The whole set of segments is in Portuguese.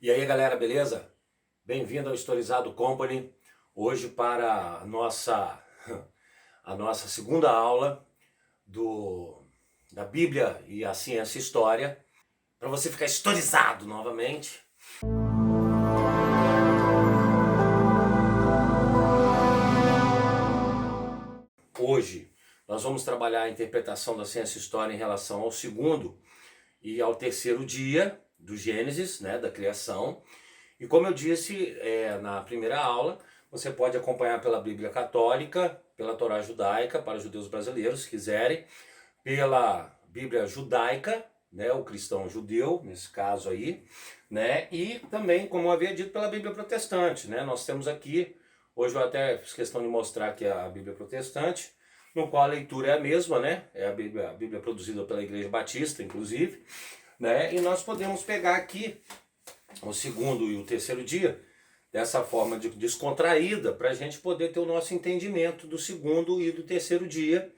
E aí galera, beleza? Bem-vindo ao Historizado Company, hoje para a nossa segunda aula da Bíblia e a Ciência e História, para você ficar historizado novamente. Hoje nós vamos trabalhar a interpretação da Ciência e História em relação ao segundo e ao terceiro dia do Gênesis, né, da criação. E como eu disse na primeira aula, você pode acompanhar pela Bíblia Católica, pela Torá Judaica, para os judeus brasileiros, se quiserem, pela Bíblia Judaica, né, o cristão judeu, nesse caso aí, né, e também, como eu havia dito, pela Bíblia Protestante, né. Nós temos aqui, hoje eu até fiz questão de mostrar aqui a Bíblia Protestante, no qual a leitura é a mesma, né, é a Bíblia produzida pela Igreja Batista, inclusive, né, e nós podemos pegar aqui o segundo e o terceiro dia, dessa forma descontraída, para a gente poder ter o nosso entendimento do segundo e do terceiro dia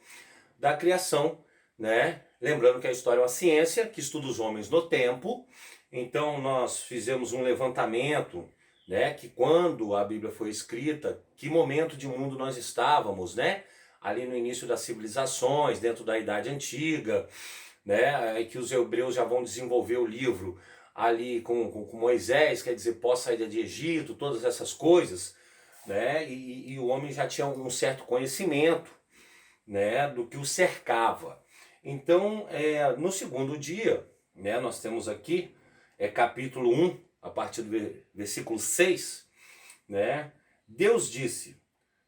da criação, né? Lembrando que a história é uma ciência que estuda os homens no tempo, então nós fizemos um levantamento, né? Que quando a Bíblia foi escrita, que momento de mundo nós estávamos, né? Ali no início das civilizações, dentro da Idade Antiga, né? E que os hebreus já vão desenvolver o livro ali com Moisés, quer dizer, pós-saída de Egito, todas essas coisas, né? E o homem já tinha um certo conhecimento, né, do que o cercava. Então, no segundo dia, né, nós temos aqui, capítulo 1, a partir do versículo 6, né? Deus disse: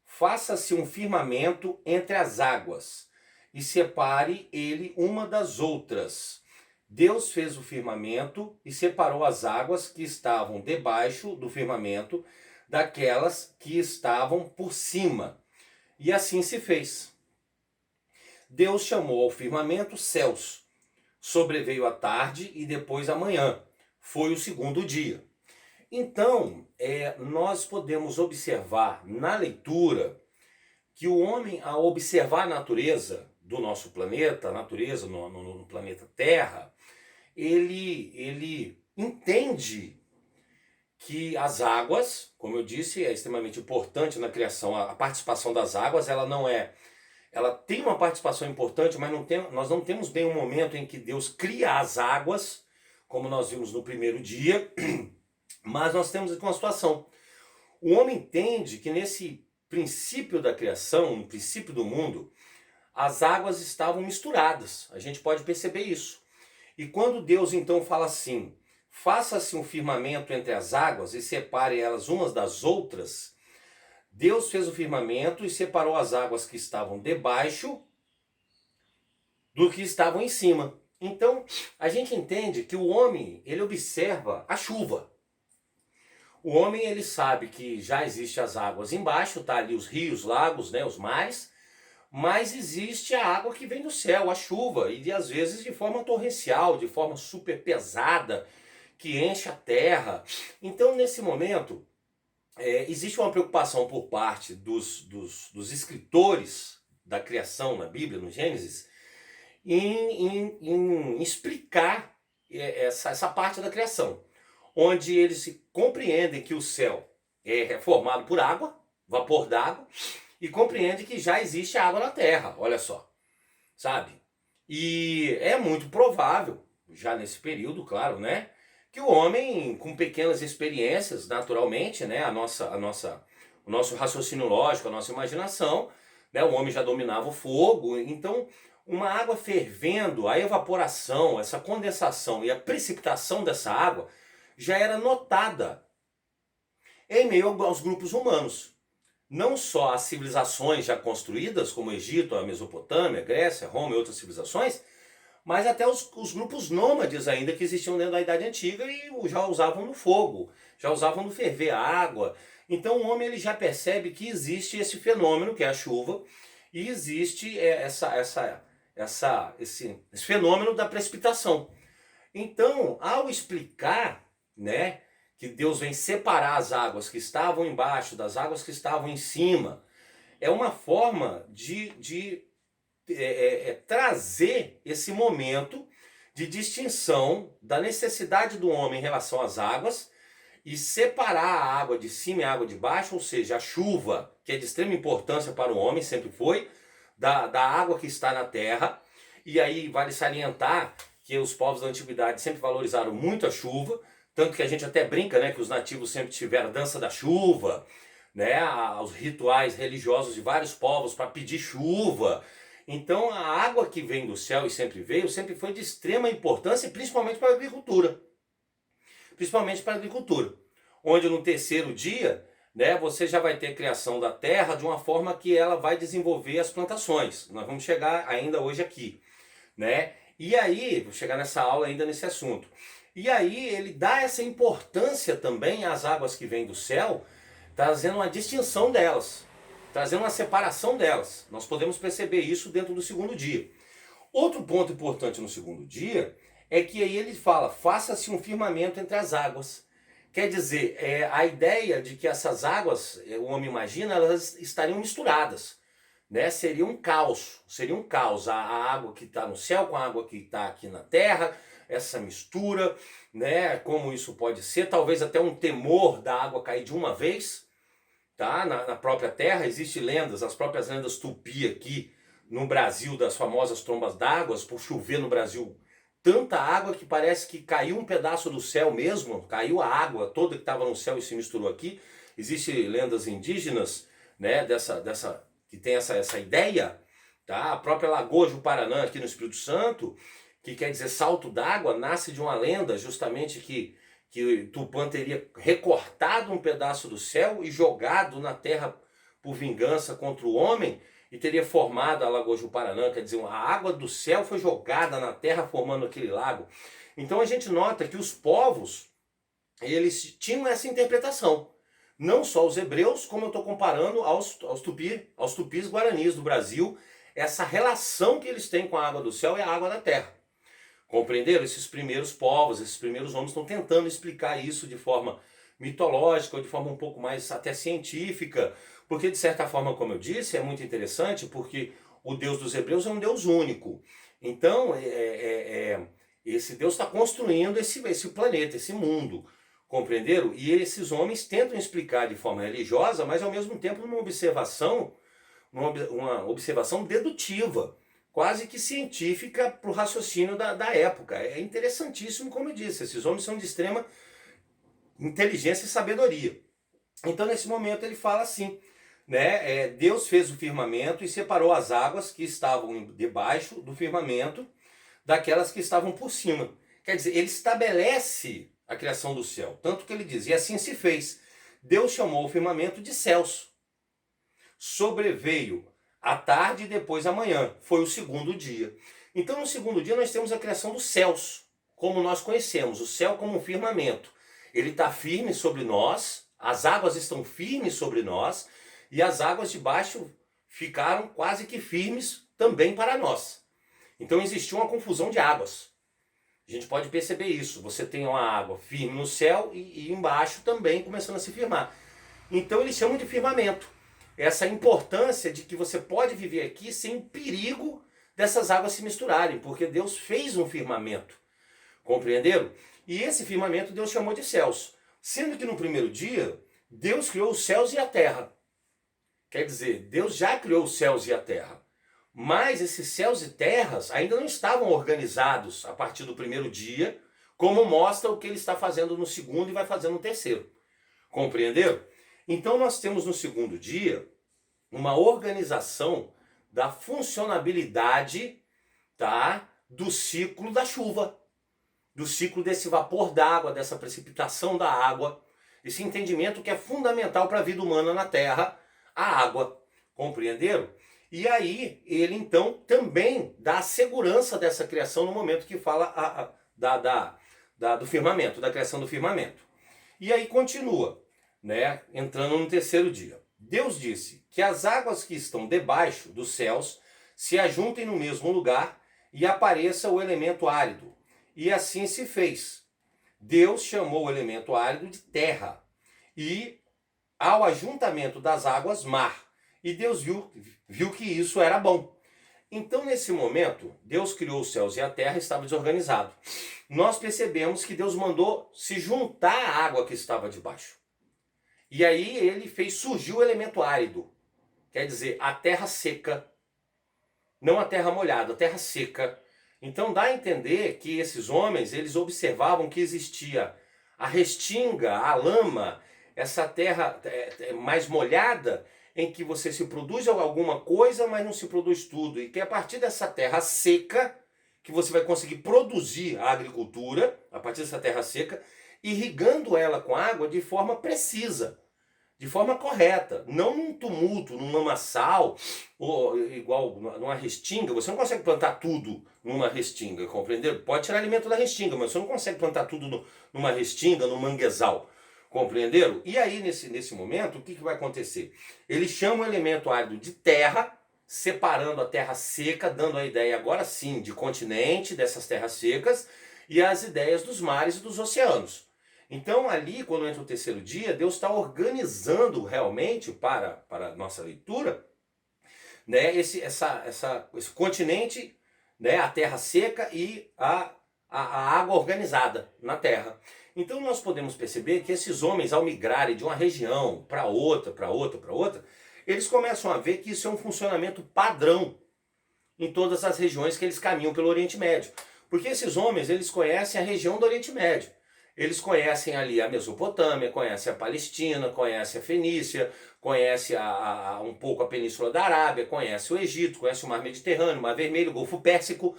faça-se um firmamento entre as águas, e separe ele uma das outras. Deus fez o firmamento e separou as águas que estavam debaixo do firmamento daquelas que estavam por cima. E assim se fez. Deus chamou ao firmamento céus. Sobreveio a tarde e depois a manhã. Foi o segundo dia. Então, nós podemos observar na leitura que o homem, ao observar a natureza do nosso planeta, a natureza no planeta Terra, ele entende que as águas, como eu disse, é extremamente importante na criação. A participação das águas, ela tem uma participação importante, mas nós não temos bem um momento em que Deus cria as águas, como nós vimos no primeiro dia, mas nós temos aqui uma situação. O homem entende que nesse princípio da criação, no princípio do mundo, as águas estavam misturadas. A gente pode perceber isso. E quando Deus então fala assim: faça-se um firmamento entre as águas e separe elas umas das outras, Deus fez o firmamento e separou as águas que estavam debaixo do que estavam em cima. Então, a gente entende que o homem, ele observa a chuva. O homem, ele sabe que já existem as águas embaixo, tá ali os rios, lagos, né, os mares, mas existe a água que vem do céu, a chuva, e às vezes de forma torrencial, de forma super pesada, que enche a terra. Então, nesse momento, existe uma preocupação por parte dos escritores da criação na Bíblia, no Gênesis, em explicar essa parte da criação, onde eles compreendem que o céu é formado por água, vapor d'água, e compreendem que já existe água na terra, olha só, sabe? E é muito provável, já nesse período, claro, né, que o homem, com pequenas experiências, naturalmente, né, o nosso raciocínio lógico, a nossa imaginação, né, o homem já dominava o fogo, então uma água fervendo, a evaporação, essa condensação e a precipitação dessa água já era notada em meio aos grupos humanos. Não só as civilizações já construídas, como o Egito, a Mesopotâmia, a Grécia, Roma e outras civilizações, mas até os grupos nômades ainda que existiam dentro da Idade Antiga e já usavam no fogo, já usavam no ferver a água. Então o homem ele já percebe que existe esse fenômeno, que é a chuva, e existe esse fenômeno da precipitação. Então, ao explicar, né, que Deus vem separar as águas que estavam embaixo das águas que estavam em cima, é uma forma de trazer esse momento de distinção da necessidade do homem em relação às águas, e separar a água de cima e a água de baixo, ou seja, a chuva, que é de extrema importância para o homem, sempre foi, da água que está na terra. E aí vale salientar que os povos da antiguidade sempre valorizaram muito a chuva, tanto que a gente até brinca, né, que os nativos sempre tiveram a dança da chuva, né, os rituais religiosos de vários povos para pedir chuva. Então a água que vem do céu e sempre veio, sempre foi de extrema importância, principalmente para a agricultura. Principalmente para a agricultura. Onde no terceiro dia, né, você já vai ter a criação da terra de uma forma que ela vai desenvolver as plantações. Nós vamos chegar ainda hoje aqui, né? E aí, vou chegar nessa aula ainda nesse assunto. E aí ele dá essa importância também às águas que vêm do céu, trazendo uma distinção delas, trazendo uma separação delas. Nós podemos perceber isso dentro do segundo dia. Outro ponto importante no segundo dia é que aí ele fala, faça-se um firmamento entre as águas. Quer dizer, a ideia de que essas águas, o homem imagina, elas estariam misturadas, né? Seria um caos, a água que está no céu com a água que está aqui na terra, essa mistura, né? Como isso pode ser, talvez até um temor da água cair de uma vez, tá? Na própria terra. Existem lendas, as próprias lendas tupi aqui no Brasil, das famosas trombas d'água, por chover no Brasil tanta água que parece que caiu um pedaço do céu mesmo, caiu a água toda que estava no céu e se misturou aqui. Existem lendas indígenas, né, que tem essa ideia, tá? A própria Lagoa do Paraná aqui no Espírito Santo, que quer dizer salto d'água, nasce de uma lenda justamente que Tupã teria recortado um pedaço do céu e jogado na terra por vingança contra o homem, e teria formado a Lagoa do Paraná, quer dizer, a água do céu foi jogada na terra formando aquele lago. Então a gente nota que os povos, eles tinham essa interpretação. Não só os hebreus, como eu estou comparando aos tupis guaranis do Brasil, essa relação que eles têm com a água do céu e a água da terra. Compreenderam? Esses primeiros povos, esses primeiros homens estão tentando explicar isso de forma mitológica ou de forma um pouco mais até científica, porque de certa forma, como eu disse, é muito interessante porque o Deus dos hebreus é um Deus único. Então, esse Deus está construindo esse planeta, esse mundo, compreenderam? E esses homens tentam explicar de forma religiosa, mas ao mesmo tempo uma observação dedutiva, quase que científica para o raciocínio da época. É interessantíssimo, como eu disse, esses homens são de extrema inteligência e sabedoria. Então nesse momento ele fala assim, né? Deus fez o firmamento e separou as águas que estavam debaixo do firmamento daquelas que estavam por cima. Quer dizer, ele estabelece a criação do céu, tanto que ele diz, e assim se fez. Deus chamou o firmamento de céus. Sobreveio a tarde e depois a manhã, foi o segundo dia. Então no segundo dia nós temos a criação dos céus, como nós conhecemos, o céu como um firmamento. Ele está firme sobre nós, as águas estão firmes sobre nós, e as águas de baixo ficaram quase que firmes também para nós. Então existiu uma confusão de águas. A gente pode perceber isso. Você tem uma água firme no céu e embaixo também começando a se firmar. Então eles chamam de firmamento. Essa importância de que você pode viver aqui sem perigo dessas águas se misturarem, porque Deus fez um firmamento. Compreenderam? E esse firmamento Deus chamou de céus. Sendo que no primeiro dia, Deus criou os céus e a terra. Quer dizer, Deus já criou os céus e a terra. Mas esses céus e terras ainda não estavam organizados a partir do primeiro dia, como mostra o que ele está fazendo no segundo e vai fazer no terceiro. Compreenderam? Então nós temos no segundo dia uma organização da funcionabilidade, tá, do ciclo da chuva, do ciclo desse vapor d'água, dessa precipitação da água, esse entendimento que é fundamental para a vida humana na Terra, a água. Compreenderam? E aí ele então também dá a segurança dessa criação no momento que fala do firmamento, da criação do firmamento. E aí continua, né, entrando no terceiro dia. Deus disse que as águas que estão debaixo dos céus se ajuntem no mesmo lugar e apareça o elemento árido. E assim se fez. Deus chamou o elemento árido de terra e ao ajuntamento das águas mar. E Deus viu que isso era bom. Então, nesse momento, Deus criou os céus e a terra, estava desorganizado. Nós percebemos que Deus mandou se juntar à água que estava debaixo. E aí ele fez surgir o elemento árido, quer dizer, a terra seca, não a terra molhada, a terra seca. Então dá a entender que esses homens, eles observavam que existia a restinga, a lama, essa terra mais molhada, em que você se produz alguma coisa, mas não se produz tudo. E que a partir dessa terra seca, que você vai conseguir produzir a agricultura, a partir dessa terra seca, irrigando ela com água de forma precisa, de forma correta, não num tumulto, num lamaçal, ou igual numa restinga. Você não consegue plantar tudo numa restinga, compreendeu? Pode tirar alimento da restinga, mas você não consegue plantar tudo numa restinga, num manguezal, compreenderam? E aí, nesse momento, o que vai acontecer? Eles chamam o elemento árido de terra, separando a terra seca, dando a ideia agora sim de continente, dessas terras secas, e as ideias dos mares e dos oceanos. Então ali, quando entra o terceiro dia, Deus está organizando realmente para a nossa leitura, né, esse continente, né, a terra seca e a água organizada na terra. Então nós podemos perceber que esses homens, ao migrarem de uma região para outra, eles começam a ver que isso é um funcionamento padrão em todas as regiões que eles caminham pelo Oriente Médio. Porque esses homens, eles conhecem a região do Oriente Médio. Eles conhecem ali a Mesopotâmia, conhecem a Palestina, conhecem a Fenícia, conhecem um pouco a Península da Arábia, conhecem o Egito, conhecem o Mar Mediterrâneo, o Mar Vermelho, o Golfo Pérsico,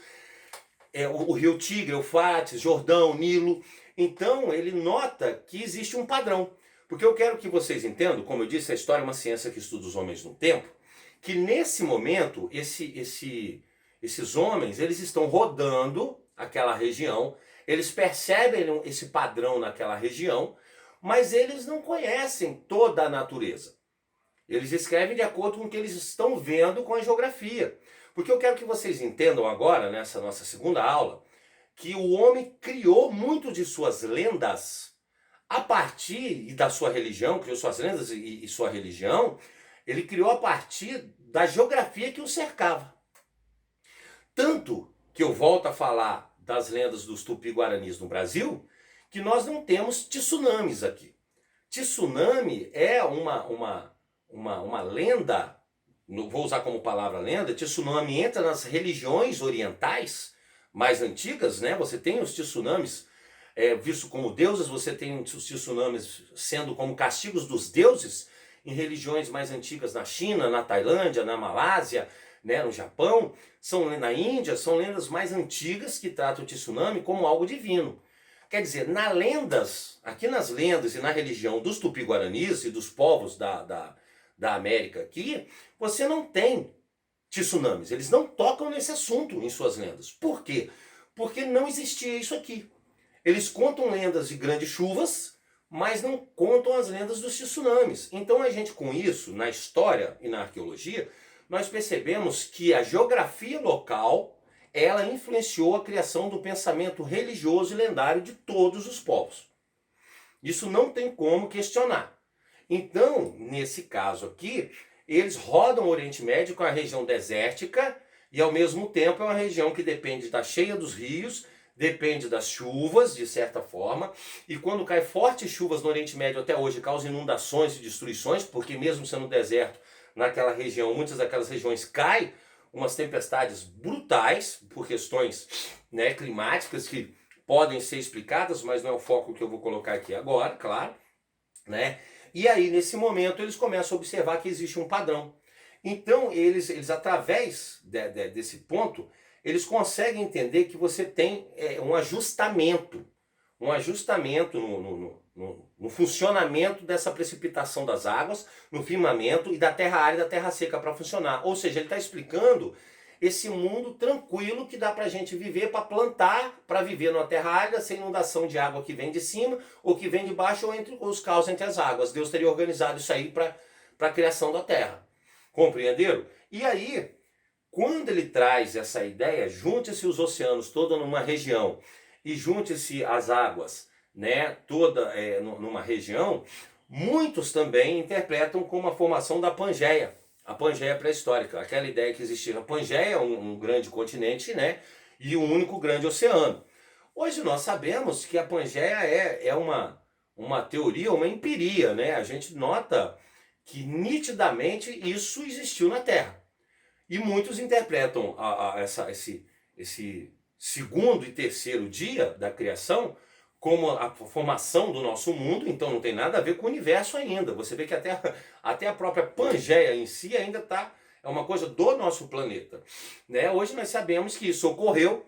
o Rio Tigre, Eufrates, Jordão, Nilo. Então ele nota que existe um padrão. Porque eu quero que vocês entendam, como eu disse, a história é uma ciência que estuda os homens no tempo, que nesse momento esses homens eles estão rodando aquela região, eles percebem esse padrão naquela região, mas eles não conhecem toda a natureza. Eles escrevem de acordo com o que eles estão vendo com a geografia. Porque eu quero que vocês entendam agora, nessa nossa segunda aula, que o homem criou muito de suas lendas a partir da sua religião, criou suas lendas e sua religião, ele criou a partir da geografia que o cercava. Tanto que eu volto a falar das lendas dos tupi-guaranis no Brasil, que nós não temos tsunamis aqui. Tsunami é uma lenda, vou usar como palavra lenda, tsunami entra nas religiões orientais mais antigas, né? Você tem os tsunamis visto como deuses, você tem os tsunamis sendo como castigos dos deuses em religiões mais antigas na China, na Tailândia, na Malásia, né, no Japão, na Índia, são lendas mais antigas que tratam o tsunami como algo divino. Quer dizer, aqui nas lendas e na religião dos tupi-guaranis e dos povos da América aqui, você não tem tsunamis. Eles não tocam nesse assunto em suas lendas. Por quê? Porque não existia isso aqui. Eles contam lendas de grandes chuvas, mas não contam as lendas dos tsunamis. Então a gente, com isso, na história e na arqueologia, nós percebemos que a geografia local, ela influenciou a criação do pensamento religioso e lendário de todos os povos. Isso não tem como questionar. Então, nesse caso aqui, eles rodam o Oriente Médio com a região desértica e ao mesmo tempo é uma região que depende da cheia dos rios, depende das chuvas, de certa forma, e quando cai fortes chuvas no Oriente Médio até hoje, causa inundações e destruições, porque mesmo sendo deserto, naquela região, muitas daquelas regiões caem umas tempestades brutais por questões, né, climáticas que podem ser explicadas, mas não é o foco que eu vou colocar aqui agora, claro, né? E aí, nesse momento, eles começam a observar que existe um padrão. Então, eles através desse ponto, eles conseguem entender que você tem um ajustamento no funcionamento dessa precipitação das águas, no firmamento e da terra árida e da terra seca para funcionar. Ou seja, ele está explicando esse mundo tranquilo que dá para a gente viver, para plantar, para viver numa terra árida, sem inundação de água que vem de cima ou que vem de baixo ou entre os caos entre as águas. Deus teria organizado isso aí para a criação da terra. Compreenderam? E aí, quando ele traz essa ideia, junte-se os oceanos toda numa região e junte-se as águas, né, toda numa região, muitos também interpretam como a formação da Pangeia, a Pangeia pré-histórica, aquela ideia que existia a Pangeia, um grande continente, né, e um único grande oceano. Hoje nós sabemos que a Pangeia é uma teoria, uma empiria, né? A gente nota que nitidamente isso existiu na Terra. E muitos interpretam esse segundo e terceiro dia da criação como a formação do nosso mundo, então não tem nada a ver com o universo ainda. Você vê que até a própria Pangeia em si ainda é uma coisa do nosso planeta. Né? Hoje nós sabemos que isso ocorreu,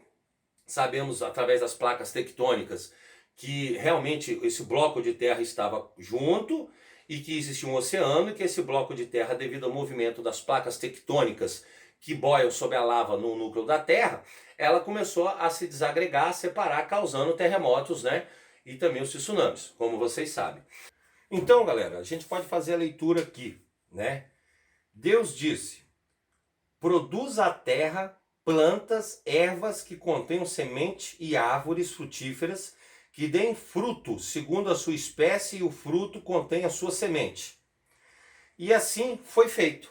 sabemos através das placas tectônicas que realmente esse bloco de terra estava junto e que existia um oceano e que esse bloco de terra, devido ao movimento das placas tectônicas que boiam sob a lava no núcleo da Terra, ela começou a se desagregar, a separar, causando terremotos, né? E também os tsunamis, como vocês sabem. Então, galera, a gente pode fazer a leitura aqui, né? Deus disse: produz a terra plantas, ervas que contenham semente e árvores frutíferas que deem fruto segundo a sua espécie e o fruto contém a sua semente. E assim foi feito.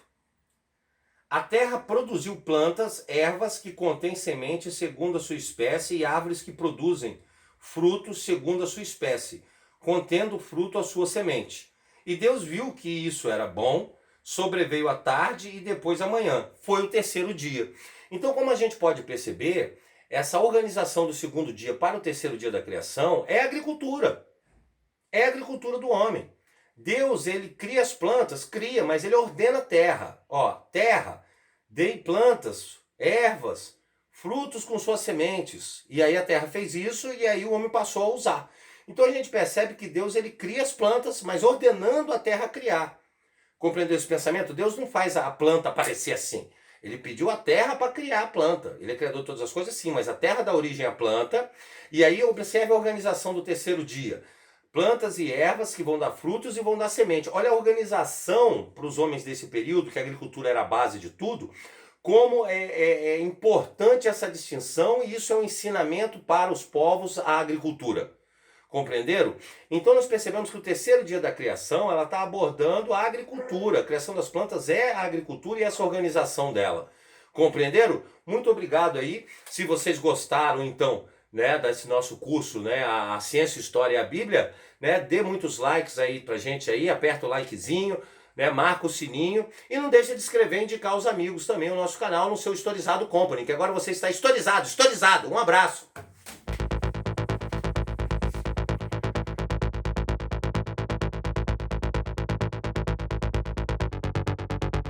A terra produziu plantas, ervas que contêm semente segundo a sua espécie e árvores que produzem frutos segundo a sua espécie, contendo fruto a sua semente. E Deus viu que isso era bom, sobreveio a tarde e depois a manhã. Foi o terceiro dia. Então, como a gente pode perceber, essa organização do segundo dia para o terceiro dia da criação é agricultura. É a agricultura do homem. Deus, ele cria as plantas, cria, mas ele ordena a terra. Ó, terra, dei plantas, ervas, frutos com suas sementes. E aí a terra fez isso e aí o homem passou a usar. Então a gente percebe que Deus, ele cria as plantas, mas ordenando a terra a criar. Compreendeu esse pensamento? Deus não faz a planta aparecer assim. Ele pediu a terra para criar a planta. Ele é criador de todas as coisas, sim, mas a terra dá origem à planta. E aí observe a organização do terceiro dia. Plantas e ervas que vão dar frutos e vão dar semente. Olha a organização para os homens desse período, que a agricultura era a base de tudo, como é importante essa distinção, e isso é um ensinamento para os povos à agricultura. Compreenderam? Então nós percebemos que o terceiro dia da criação, ela está abordando a agricultura. A criação das plantas é a agricultura e essa organização dela. Compreenderam? Muito obrigado aí. Se vocês gostaram, então, né, desse nosso curso, né, a Ciência, História e a Bíblia, né, dê muitos likes aí pra gente aí, aperta o likezinho, né, marca o sininho e não deixa de inscrever e indicar aos amigos também o nosso canal no seu Historizado Company, que agora você está historizado. Um abraço!